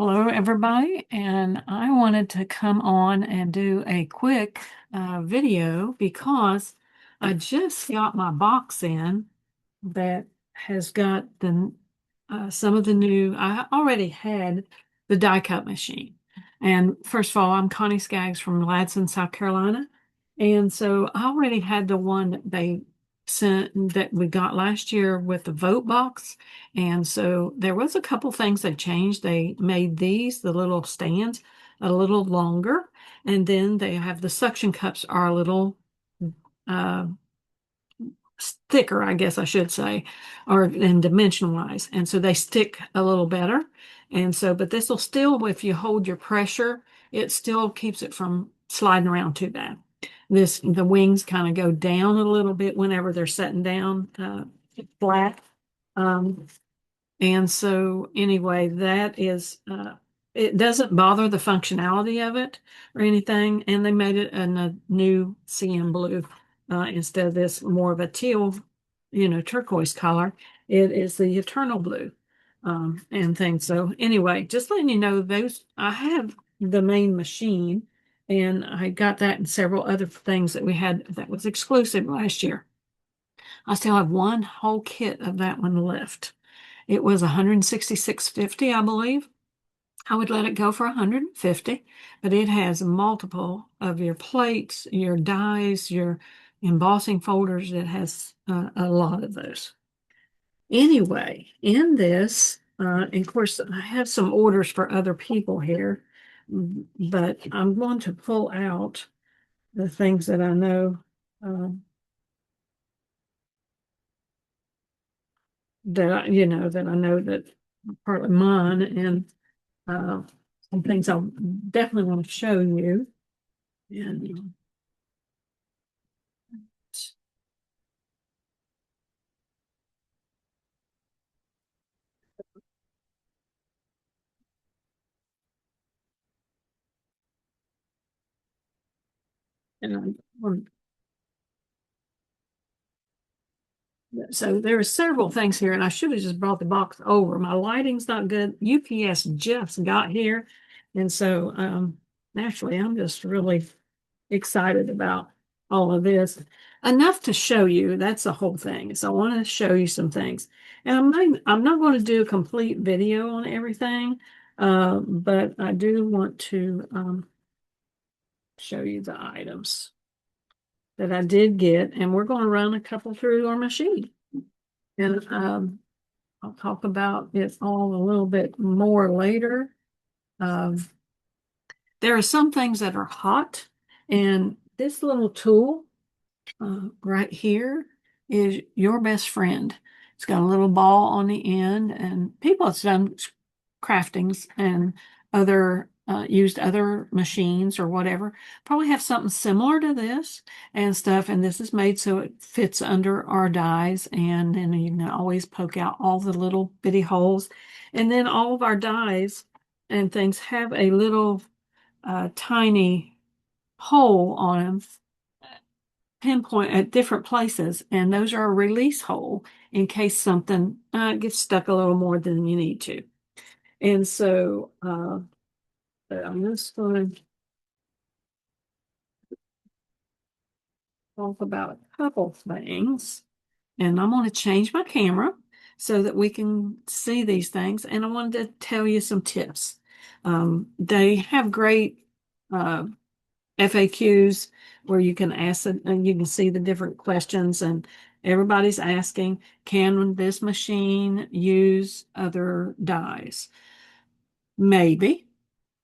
Hello, everybody, and I wanted to come on and do a quick video because I just got my box in that has got the some of the new. I already had the die cut machine, and first of all, I'm Connie Skaggs from Ladson, South Carolina, and so I already had the one that they sent that we got last year with the vote box. And so there was a couple things they changed. They made these, the little stands, a little longer, and then they have the suction cups are a little uh, thicker, I guess I should say, or in dimension wise. And so they stick a little better. And so, but this will still, if you hold your pressure, it still keeps it from sliding around too bad. The wings kind of go down a little bit whenever they're setting down flat. Um, and so, anyway, that is, it doesn't bother the functionality of it or anything. And they made it in a new CM blue instead of this more of a teal, turquoise color. It is the eternal blue and things. So, anyway, just letting you know, those I have the main machine, and I got that and several other things that we had that was exclusive last year. I still have one whole kit of that one left. It was 166.50, I believe. I would let it go for 150, but it has multiple of your plates, your dies, your embossing folders. It has a lot of those. Anyway, in this, and of course, I have some orders for other people here, but I'm going to pull out the things that I know that I know that are partly mine, and uh, some things I definitely want to show you. And, and so there are several things here, and I should have just brought the box over. My lighting's not good. UPS just got here, and so naturally, I'm just really excited about all of this. Enough to show you. That's the whole thing. So I want to show you some things, and I'm not going to do a complete video on everything, but I do want to show you the items that I did get, and we're going to run a couple through our machine. And I'll talk about it all a little bit more later. Um, there are some things that are hot, and this little tool right here is your best friend. It's got a little ball on the end, and people have done craftings and used other machines or whatever. Probably have something similar to this and stuff. And this is made so it fits under our dies, and then you can always poke out all the little bitty holes. And then all of our dies and things have a little tiny hole on them, pinpoint at different places, and those are a release hole in case something gets stuck a little more than you need to. And so I'm just going to talk about a couple things, and I'm going to change my camera so that we can see these things. And I wanted to tell you some tips. They have great FAQs where you can ask it and you can see the different questions, and everybody's asking, can this machine use other dies? Maybe,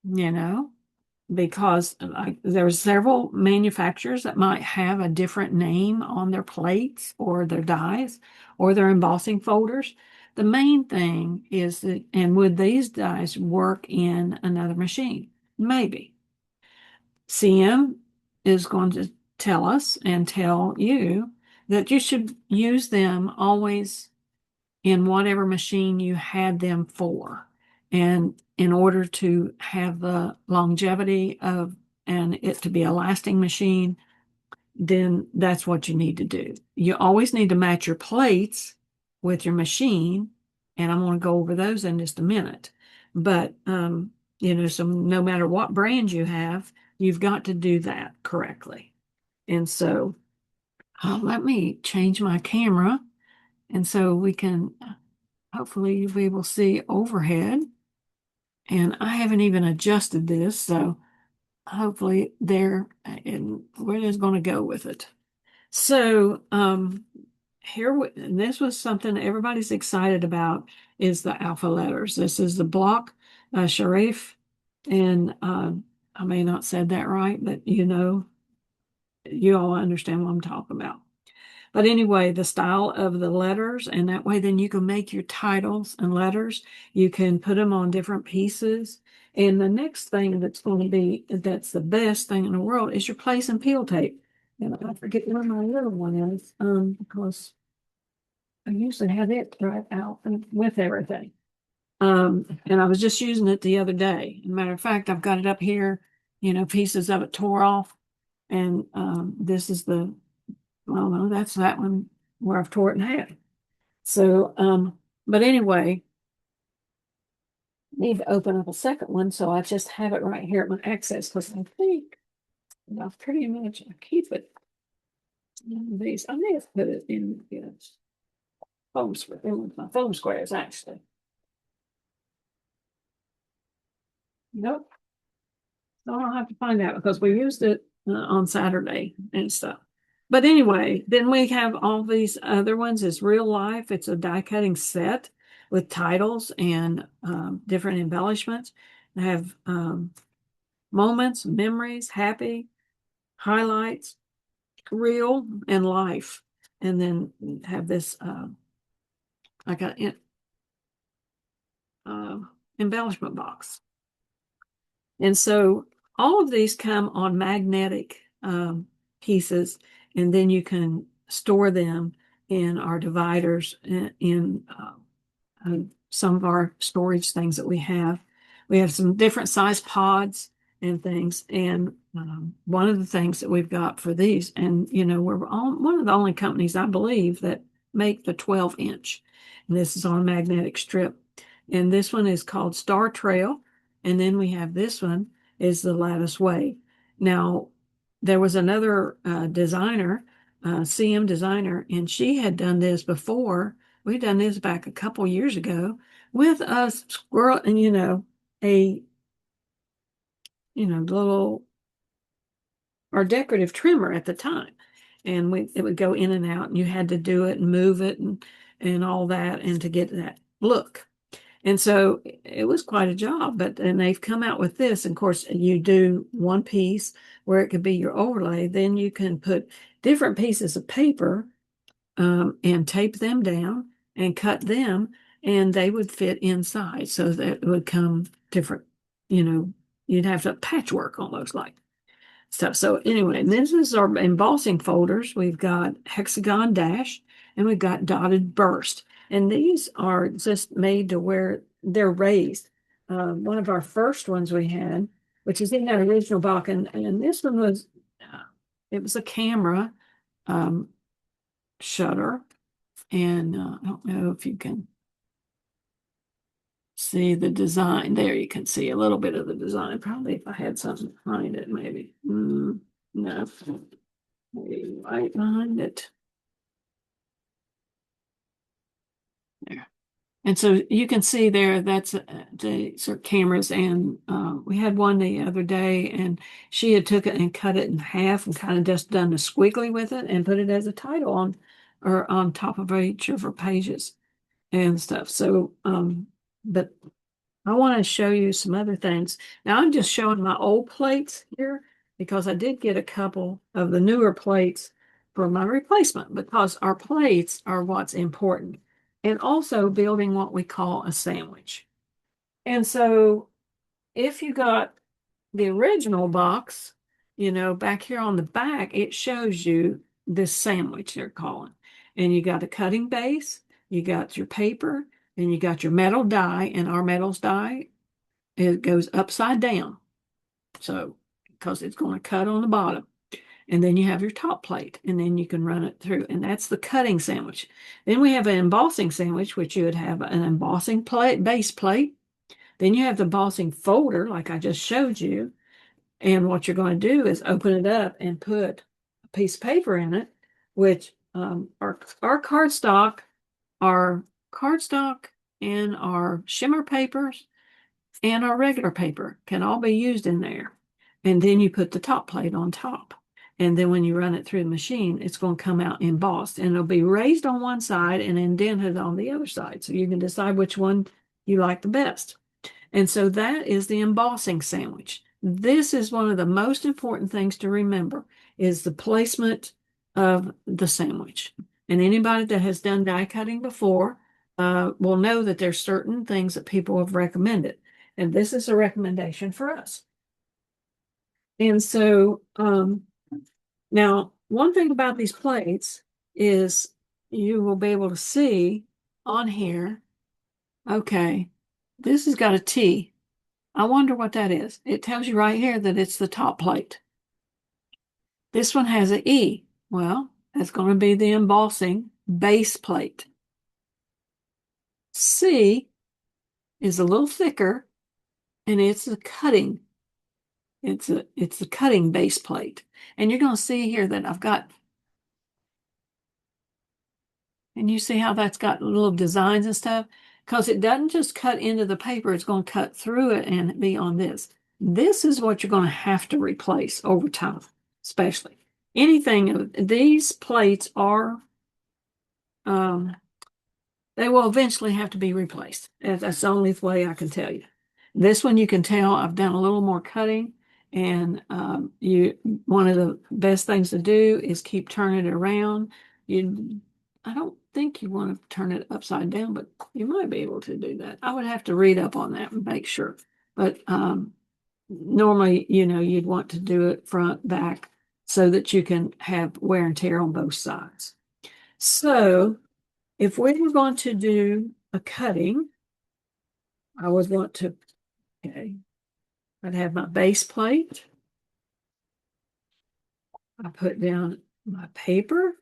you know, because there's several manufacturers that might have a different name on their plates or their dies or their embossing folders. The main thing is that, and would these dies work in another machine? Maybe. CM is going to tell us and tell you that you should use them always in whatever machine you had them for. And in order to have the longevity of and it to be a lasting machine, then that's what you need to do. You always need to match your plates with your machine, and I'm going to go over those in just a minute. But, so no matter what brand you have, you've got to do that correctly. And so let me change my camera. And so we can, hopefully you'll be able to see overhead. And I haven't even adjusted this, so hopefully there, and we're just going to go with it. So and this was something everybody's excited about, is the alpha letters. This is the block Sharif, and I may not said that right, but you all understand what I'm talking about. But anyway, the style of the letters, and that way then you can make your titles and letters. You can put them on different pieces. And the next thing that's the best thing in the world is your place and peel tape. And I forget where my little one is, because I usually have it right out with everything. And I was just using it the other day. As a matter of fact, I've got it up here, pieces of it tore off. And this is well, no, that's that one where I've tore it in half. So, but anyway, need to open up a second one. So I just have it right here at my access because I think I've pretty much I keep it in these. I may have put it in my foam squares actually. Nope. So I'll have to find out because we used it on Saturday and stuff. But anyway, then we have all these other ones. It's real life. It's a die cutting set with titles and different embellishments. I have moments, memories, happy, highlights, real, and life. And then have this like a embellishment box. And so all of these come on magnetic pieces, and then you can store them in our dividers in some of our storage things that we have. We have some different size pods and things. And one of the things that we've got for these, and we're one of the only companies I believe that make the 12-inch. And this is on magnetic strip. And this one is called Star Trail. And then we have this one is the Lattice Way. Now, there was another designer, CM designer, and she had done this before. We'd done this back a couple years ago with a squirrel and, a, little or decorative trimmer at the time. And it would go in and out, and you had to do it and move it and all that, and to get that look. And so it was quite a job, and they've come out with this. And of course, you do one piece where it could be your overlay. Then you can put different pieces of paper and tape them down and cut them, and they would fit inside. So that it would come different, you'd have to patchwork almost like stuff. So anyway, this is our embossing folders. We've got hexagon dash and we've got dotted burst. And these are just made to where they're raised. One of our first ones we had, which is in that original box, and this one was, it was a camera shutter. And I don't know if you can see the design. There you can see a little bit of the design. Probably if I had something behind it, maybe. No, maybe right behind it. There. And so you can see there, that's the sort of cameras. And we had one the other day, and she had took it and cut it in half and kind of just done a squiggly with it and put it as a title on top of each of her pages and stuff. So, but I want to show you some other things. Now I'm just showing my old plates here because I did get a couple of the newer plates for my replacement, because our plates are what's important. And also building what we call a sandwich. And so if you got the original box, back here on the back, it shows you this sandwich they're calling. And you got a cutting base, you got your paper, and you got your metal die, and our metals die, it goes upside down. So, because it's going to cut on the bottom. And then you have your top plate, and then you can run it through. And that's the cutting sandwich. Then we have an embossing sandwich, which you would have an embossing plate, base plate, Then you have the embossing folder, like I just showed you. And what you're going to do is open it up and put a piece of paper in it, which our our cardstock and our shimmer papers and our regular paper can all be used in there. And then you put the top plate on top. And then when you run it through the machine, it's going to come out embossed and it'll be raised on one side and indented on the other side. So you can decide which one you like the best. And so that is the embossing sandwich. This is one of the most important things to remember is the placement of the sandwich. And anybody that has done die cutting before will know that there's certain things that people have recommended. And this is a recommendation for us. And so now one thing about these plates is you will be able to see on here, okay, this has got a T. I wonder what that is. It tells you right here that it's the top plate. This one has an E. Well, that's going to be the embossing base plate. C is a little thicker and it's the cutting. It's the cutting base plate. And you're going to see here that I've got, and you see how that's got little designs and stuff? Because it doesn't just cut into the paper, it's going to cut through it and be on this. This is what you're going to have to replace over time, especially. Anything, these plates are, they will eventually have to be replaced. That's the only way I can tell you. This one you can tell I've done a little more cutting, and one of the best things to do is keep turning it around. I don't think you want to turn it upside down, but you might be able to do that. I would have to read up on that and make sure. But normally, you'd want to do it front, back, so that you can have wear and tear on both sides. So if we were going to do a cutting, I would want to, okay, I'd have my base plate. I put down my paper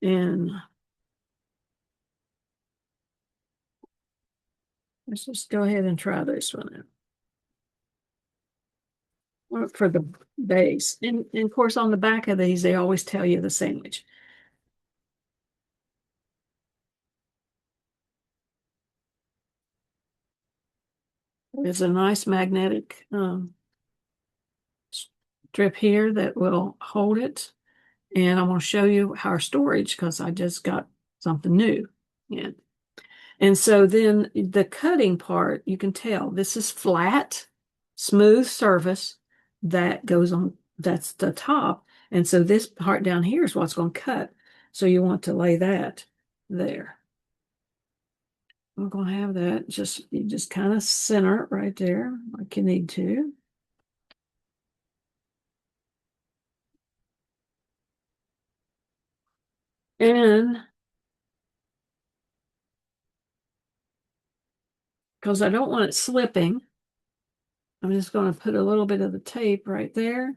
and let's just go ahead and try this one out. For the base. And of course, on the back of these, they always tell you the sandwich. There's a nice magnetic strip here that will hold it. And I'm going to show you our storage because I just got something new. Yeah. And so then the cutting part, you can tell this is flat, smooth surface that goes on, that's the top. And so this part down here is what's going to cut. So you want to lay that there. I'm going to have that you just kind of center it right there like you need to. And because I don't want it slipping, I'm just going to put a little bit of the tape right there.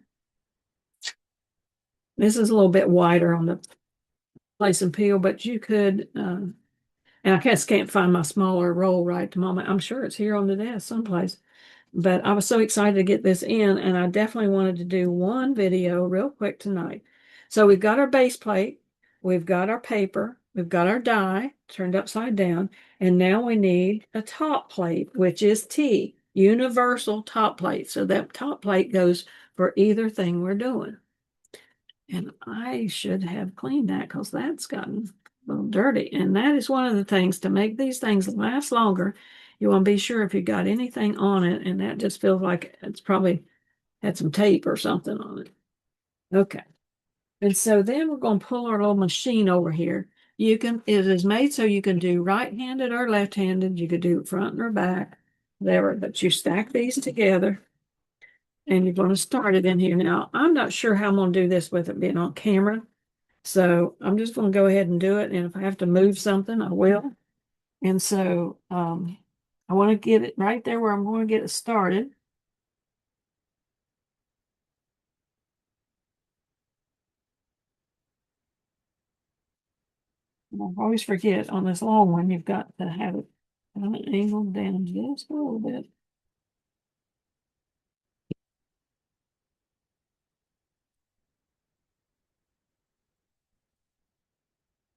This is a little bit wider on the place and peel, but you could, and I just can't find my smaller roll right at the moment. I'm sure it's here on the desk someplace. But I was so excited to get this in, and I definitely wanted to do one video real quick tonight. So we've got our base plate, we've got our paper, we've got our die turned upside down, and now we need a top plate, which is T, universal top plate. So that top plate goes for either thing we're doing. And I should have cleaned that because that's gotten a little dirty. And that is one of the things to make these things last longer. You want to be sure if you got anything on it, and that just feels like it's probably had some tape or something on it. Okay. And so then we're going to pull our little machine over here. It is made so you can do right-handed or left-handed. You could do front or back, whatever, but you stack these together and you're going to start it in here. Now, I'm not sure how I'm going to do this with it being on camera. So I'm just going to go ahead and do it. And if I have to move something, I will. And so I want to get it right there where I'm going to get it started. I always forget on this long one, you've got to have it kind of angled down just a little bit.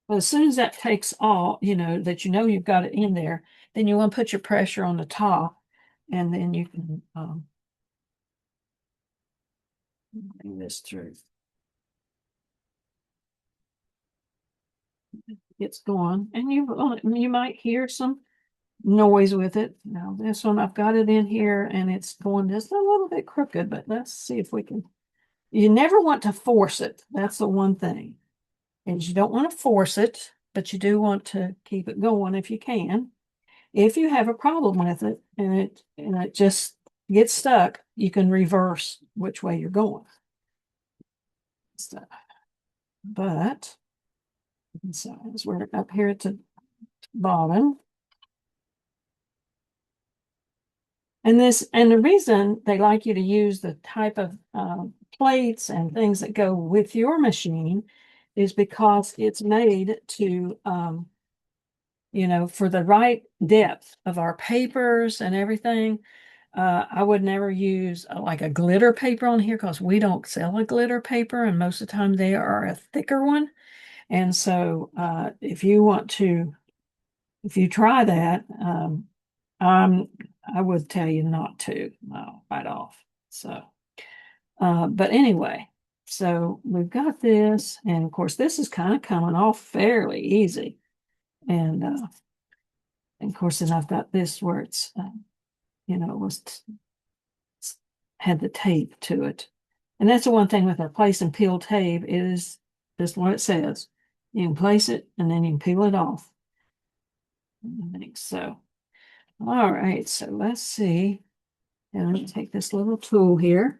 Well, as soon as that takes off, that you've got it in there, then you want to put your pressure on the top, and then you can bring this through. It's going, and you might hear some noise with it. Now this one, I've got it in here, and it's going just a little bit crooked, but let's see if we can. You never want to force it. That's the one thing. And you don't want to force it, but you do want to keep it going if you can. If you have a problem with it and it just gets stuck, you can reverse which way you're going. So, but so as we're up here at the bottom. And the reason they like you to use the type of plates and things that go with your machine is because it's made to for the right depth of our papers and everything. I would never use like a glitter paper on here because we don't sell a glitter paper, and most of the time they are a thicker one. And so if you try that, I would tell you not to right off. So, but anyway, so we've got this, and of course, this is kind of coming off fairly easy. And of course, then I've got this where it's, it was had the tape to it. And that's the one thing with a place and peel tape is just what it says. You can place it and then you can peel it off. I think so. All right, so let's see. And I'm going to take this little tool here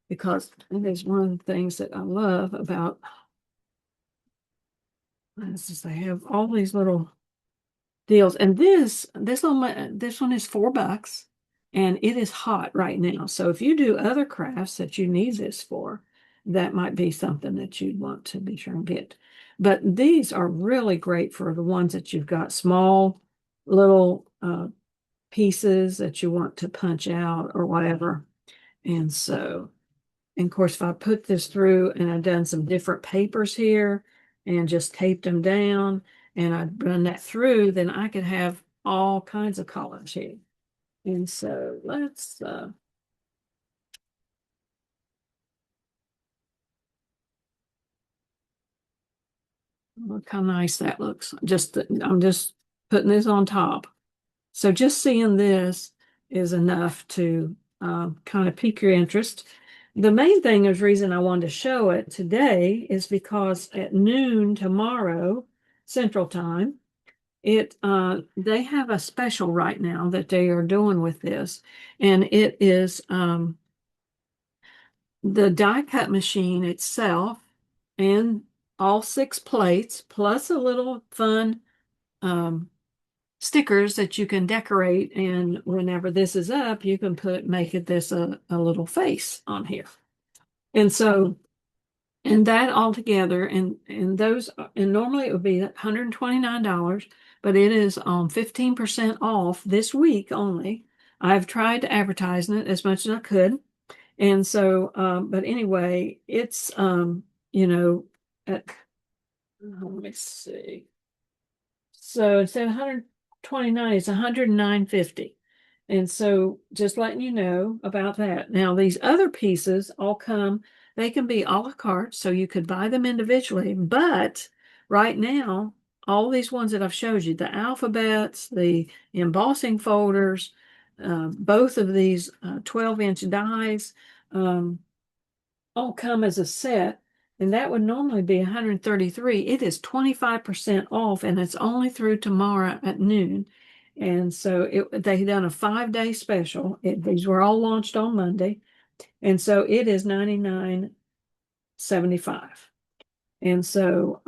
because it is one of the things that I love about this is they have all these little deals. And this one is $4 and it is hot right now. So if you do other crafts that you need this for, that might be something that you'd want to be sure and get. But these are really great for the ones that you've got small little pieces that you want to punch out or whatever. And so, and of course, if I put this through and I've done some different papers here and just taped them down and I run that through, then I could have all kinds of colors here. And so let's look how nice that looks. I'm just putting this on top. So just seeing this is enough to kind of pique your interest. The main thing is reason I wanted to show it today is because at noon tomorrow, Central Time, they have a special right now that they are doing with this, and it is the die cut machine itself and all 6 plates plus a little fun um, stickers that you can decorate, and whenever this is up you can make it this a little face on here. And so and that all together and those and normally it would be $129, but it is on 15% off this week only. I've tried advertising it as much as I could. And so but anyway, it's at, let me see. So instead of 129, it's 109.50. And so just letting you know about that. Now, these other pieces all come, they can be a la carte, so you could buy them individually. But right now, all these ones that I've showed you, the alphabets, the embossing folders, both of these 12-inch dies, um, all come as a set, and that would normally be 133. It is 25% off, and it's only through tomorrow at noon. And so they done a 5-day special. These were all launched on Monday, and so it is $99.75. And so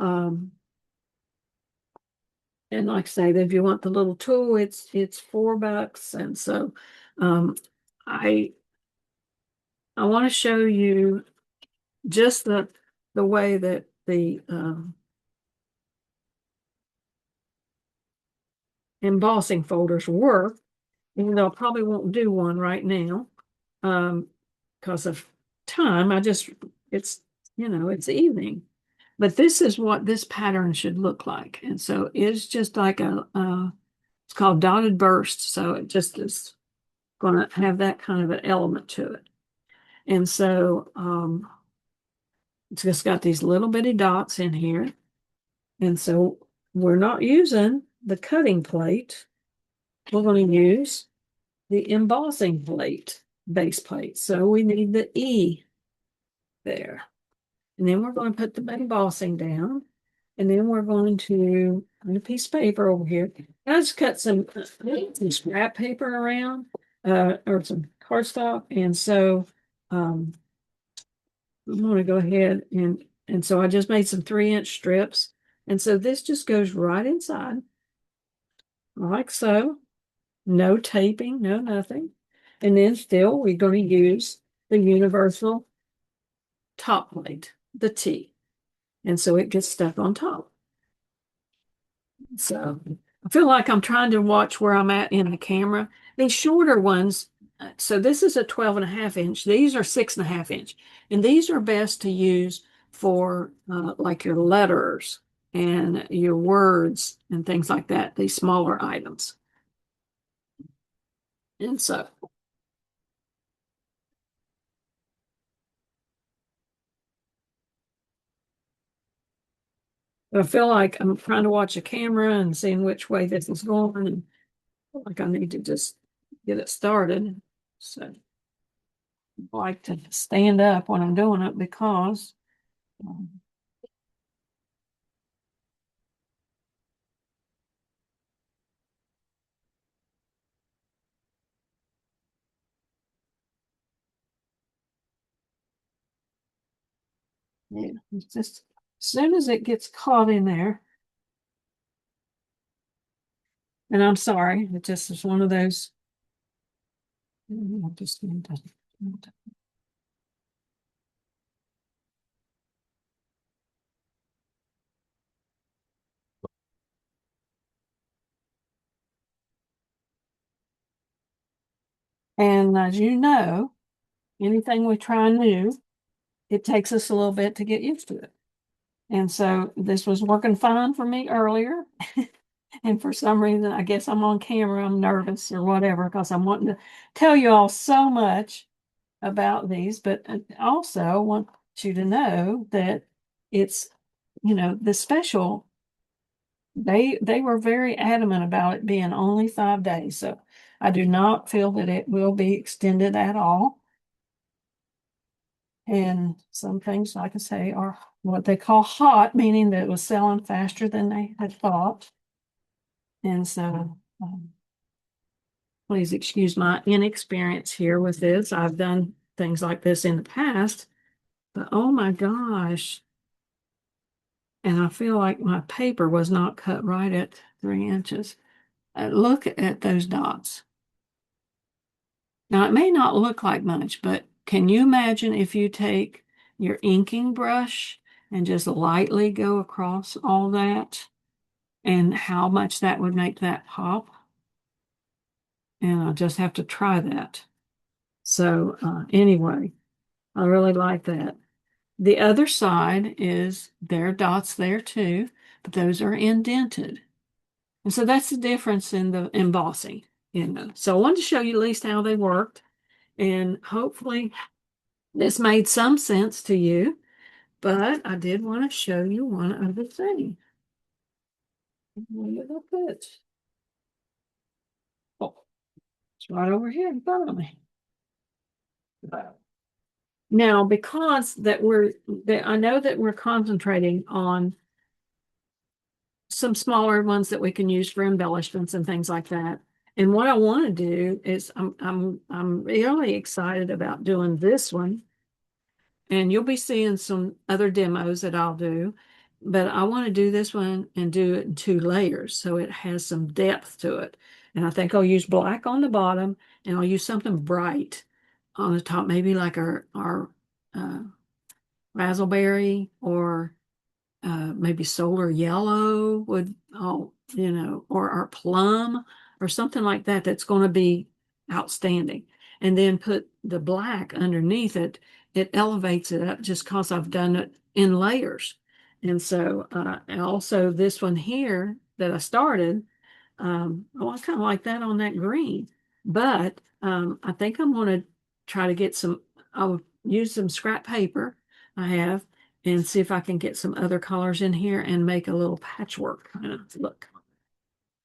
and like I say, if you want the little tool, it's $4. And so I want to show you just the way that the embossing folders work, even though I probably won't do one right now, because of time. It's, it's evening. But this is what this pattern should look like. And so it's just like it's called dotted burst. So it just is going to have that kind of an element to it. And so it's just got these little bitty dots in here. And so we're not using the cutting plate. We're going to use the embossing plate, base plate. So we need the E there. And then we're going to put the embossing down. And then we're going to, on a piece of paper over here, I just cut some scrap paper around, or some cardstock. And so I'm going to go ahead and so I just made some 3-inch strips. And so this just goes right inside, like so. No taping, no nothing. And then still we're going to use the universal top plate, the T. And so it gets stuck on top. So I feel like I'm trying to watch where I'm at in the camera. These shorter ones, so this is a 12.5 inch. These are 6.5 inch. And these are best to use for like your letters and your words and things like that, these smaller items. And so I feel like I'm trying to watch a camera and seeing which way this is going, and I feel like I need to just get it started. So I like to stand up when I'm doing it because um, yeah, it's just as soon as it gets caught in there, and I'm sorry, it just is one of those. I just need to, and as you know, anything we try new, it takes us a little bit to get used to it. And so this was working fine for me earlier. And for some reason, I guess I'm on camera, I'm nervous or whatever, because I'm wanting to tell you all so much about these. But I also want you to know that it's, the special, they were very adamant about it being only 5 days. So I do not feel that it will be extended at all. And some things, like I say, are what they call hot, meaning that it was selling faster than they had thought. And so, please excuse my inexperience here with this. I've done things like this in the past, but oh my gosh. And I feel like my paper was not cut right at 3 inches. Look at those dots. Now, it may not look like much, but can you imagine if you take your inking brush and just lightly go across all that and how much that would make that pop? And I'll just have to try that. So, anyway, I really like that. The other side is there are dots there too, but those are indented. And so that's the difference in the embossing, So I wanted to show you at least how they worked. And hopefully this made some sense to you, but I did want to show you one other thing. Where did I put? Oh, it's right over here in front of me. Now, because I know that we're concentrating on some smaller ones that we can use for embellishments and things like that. And what I want to do is I'm really excited about doing this one. And you'll be seeing some other demos that I'll do, but I want to do this one and do it in 2 layers so it has some depth to it. And I think I'll use black on the bottom and I'll use something bright on the top, maybe like our razzleberry or maybe solar yellow would, oh, or plum or something like that that's going to be outstanding. And then put the black underneath it. It elevates it up just because I've done it in layers. And so, and also this one here that I started, oh, I kind of like that on that green. But I think I'm going to try to get some, I'll use some scrap paper I have and see if I can get some other colors in here and make a little patchwork kind of look.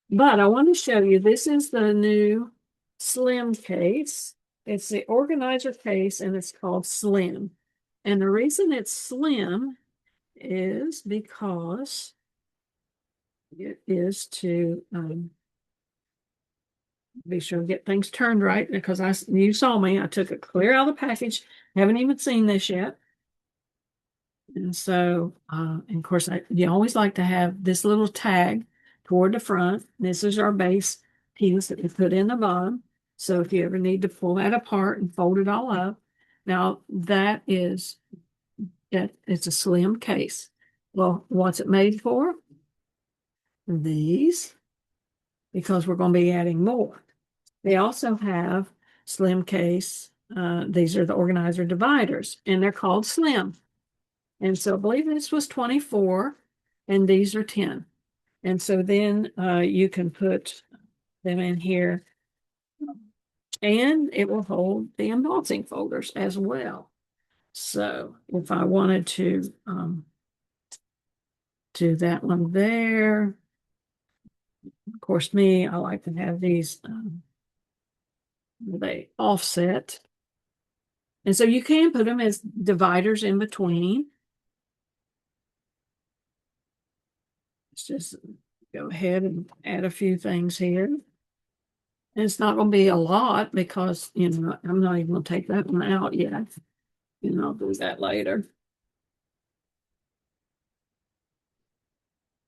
But I want to show you, this is the new Slim case. It's the organizer case and it's called Slim. And the reason it's slim is because it is to be sure to get things turned right, because you saw me, I took it clear out of the package. Haven't even seen this yet. And so, and of course, you always like to have this little tag toward the front. This is our base piece that we put in the bottom. So if you ever need to pull that apart and fold it all up, now it's a slim case. Well, what's it made for? These, because we're going to be adding more. They also have slim case. These are the organizer dividers, and they're called slim. And so I believe this was 24, and these are 10. And so then you can put them in here, and it will hold the embossing folders as well. So if I wanted to do that one there, of course, I like to have these, they offset. And so you can put them as dividers in between. Let's just go ahead and add a few things here. And it's not going to be a lot because, I'm not even going to take that one out yet. I'll do that later.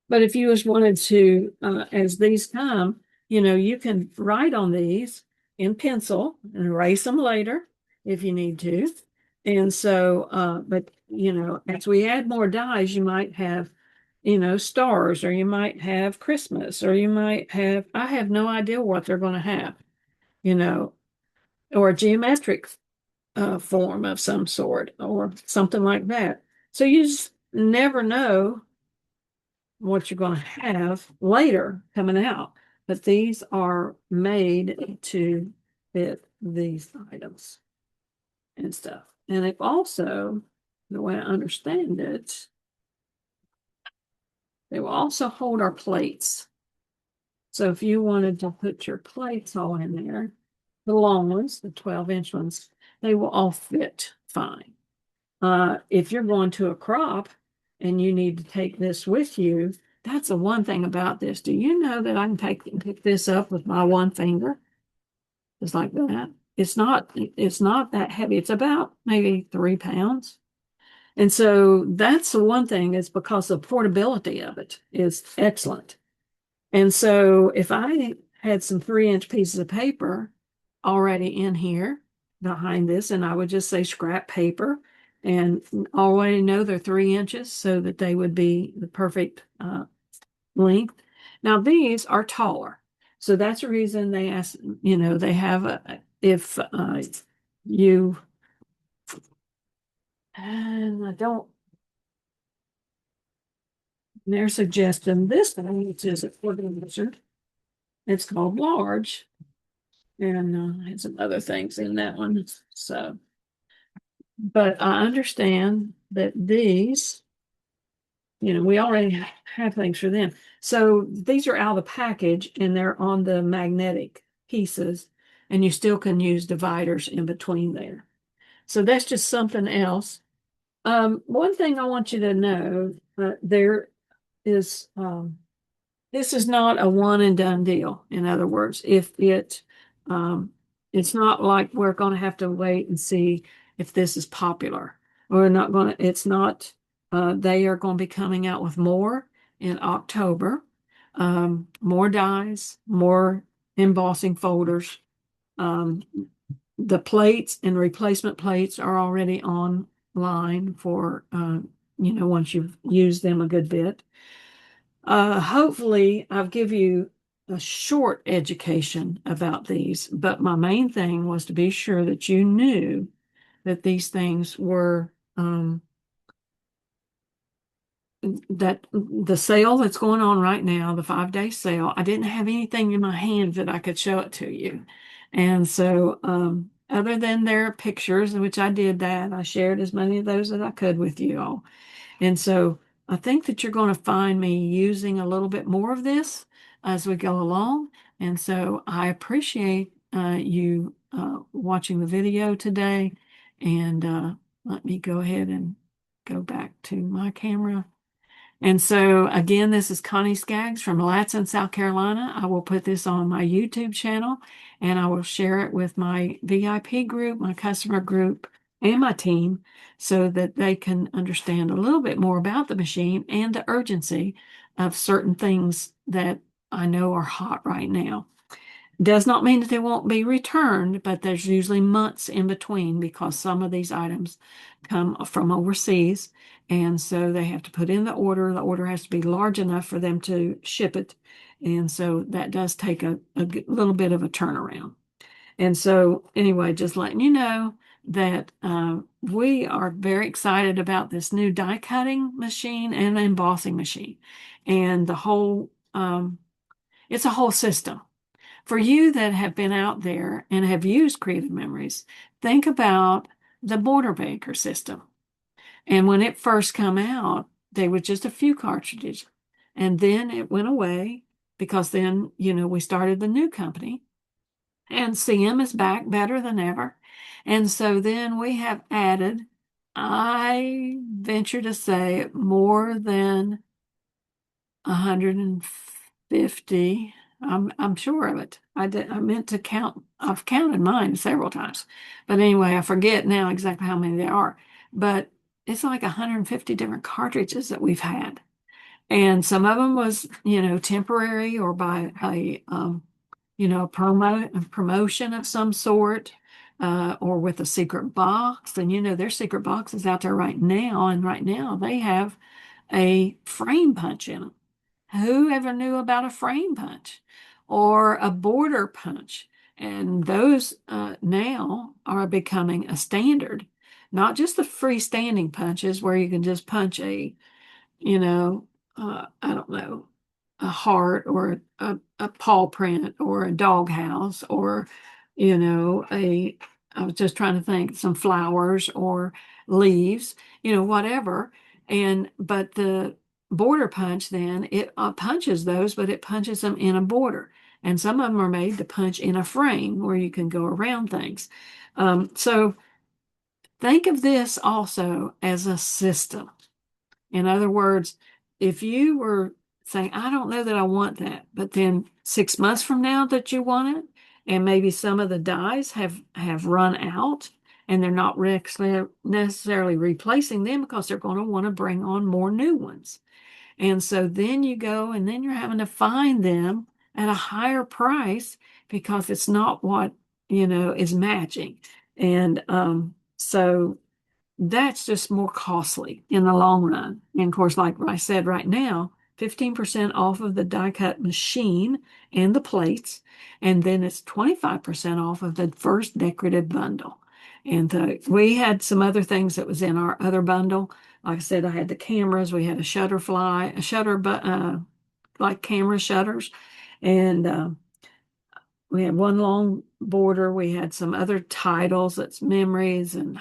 But if you just wanted to, as these come, you can write on these in pencil and erase them later if you need to. And so, but, as we add more dies, you might have, stars, or you might have Christmas, or you might have, I have no idea what they're going to have, or a geometric form of some sort, or something like that. So you just never know what you're going to have later coming out. But these are made to fit these items and stuff. And they've also, the way I understand it, they will also hold our plates. So if you wanted to put your plates all in there, the long ones, the 12-inch ones, they will all fit fine. If you're going to a crop and you need to take this with you, that's the one thing about this. Do you know that I can pick this up with my one finger? Just like that. It's not that heavy. It's about maybe 3 pounds. And so that's the one thing, is because the portability of it is excellent. And so if I had some 3-inch pieces of paper already in here behind this, and I would just say scrap paper, and already know they're 3 inches so that they would be the perfect length. Now these are taller. So that's the reason they ask, they have if you, and I don't, they're suggesting this one, which is a organizer. It's called large, and had some other things in that one. So, but I understand that these, we already have things for them. So these are out of the package and they're on the magnetic pieces, and you still can use dividers in between there. So that's just something else. One thing I want you to know, there is, this is not a one and done deal. In other words, it's not like we're going to have to wait and see if this is popular. We're not going to, it's not, they are going to be coming out with more in October, more dies, more embossing folders. The plates and replacement plates are already online for once you've used them a good bit. Hopefully, I'll give you a short education about these, but my main thing was to be sure that you knew that these things were that the sale that's going on right now, the 5-day sale, I didn't have anything in my hand that I could show it to you. And so, other than their pictures, which I did that, I shared as many of those as I could with you all. And so I think that you're going to find me using a little bit more of this as we go along. And so I appreciate you watching the video today. And let me go ahead and go back to my camera. And so again, this is Connie Skaggs from Latson, South Carolina. I will put this on my YouTube channel and I will share it with my VIP group, my customer group, and my team so that they can understand a little bit more about the machine and the urgency of certain things that I know are hot right now. Does not mean that they won't be returned, but there's usually months in between because some of these items come from overseas. And so they have to put in the order. The order has to be large enough for them to ship it. And so that does take a little bit of a turnaround. And so, anyway, just letting you know that we are very excited about this new die cutting machine and embossing machine. And it's a whole system. For you that have been out there and have used Creative Memories, think about the border banker system. And when it first came out, they were just a few cartridges. And then it went away because then, we started the new company and CM is back better than ever. And so then we have added, I venture to say, more than 150. I'm sure of it. I meant to count. I've counted mine several times. But anyway, I forget now exactly how many there are. But it's like 150 different cartridges that we've had. And some of them was, temporary or by a promotion of some sort, or with a secret box. And there's secret boxes out there right now, and right now they have a frame punch in them. Who ever knew about a frame punch or a border punch? And those now are becoming a standard, not just the freestanding punches where you can just punch you know, I don't know, a heart or a paw print or a doghouse or, I was just trying to think, some flowers or leaves, whatever. But the border punch then, it punches those, but it punches them in a border. And some of them are made to punch in a frame where you can go around things. So think of this also as a system. In other words, if you were saying, I don't know that I want that, but then 6 months from now that you want it, and maybe some of the dies have run out and they're not necessarily replacing them because they're going to want to bring on more new ones. And so then you go and then you're having to find them at a higher price because it's not what, is matching. And so that's just more costly in the long run. And of course, like I said, right now, 15% off of the die cut machine and the plates, and then it's 25% off of the first decorative bundle. And we had some other things that was in our other bundle. Like I said, I had the cameras, we had a Shutterfly, like camera shutters, and we had one long border. We had some other titles that's memories and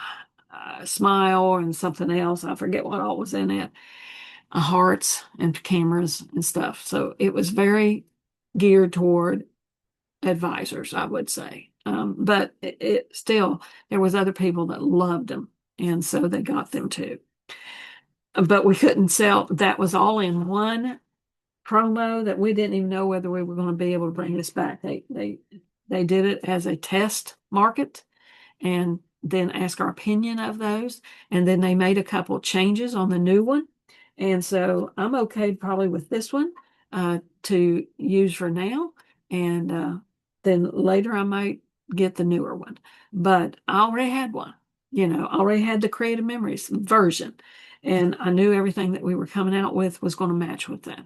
smile and something else. I forget what all was in it. Hearts and cameras and stuff. So it was very geared toward advisors, I would say. But it still, there was other people that loved them. And so they got them too. But we couldn't sell. That was all in one promo that we didn't even know whether we were going to be able to bring this back. They did it as a test market and then ask our opinion of those. And then they made a couple changes on the new one. And so I'm okay probably with this one to use for now. And then later I might get the newer one. But I already had one, I already had the Creative Memories version. and I knew everything that we were coming out with was going to match with that.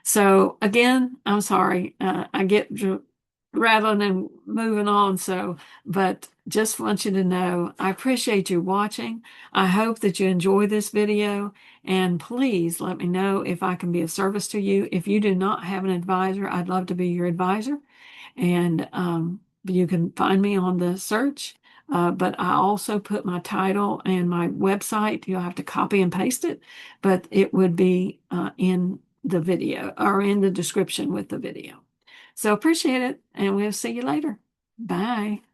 So again, I'm sorry. I get rattling and moving on. So, but just want you to know, I appreciate you watching. I hope that you enjoy this video, and please let me know if I can be of service to you. If you do not have an advisor, I'd love to be your advisor. And you can find me on the search. But I also put my title and my website. You'll have to copy and paste it, but it would be in the video or in the description with the video. So appreciate it, and we'll see you later. Bye.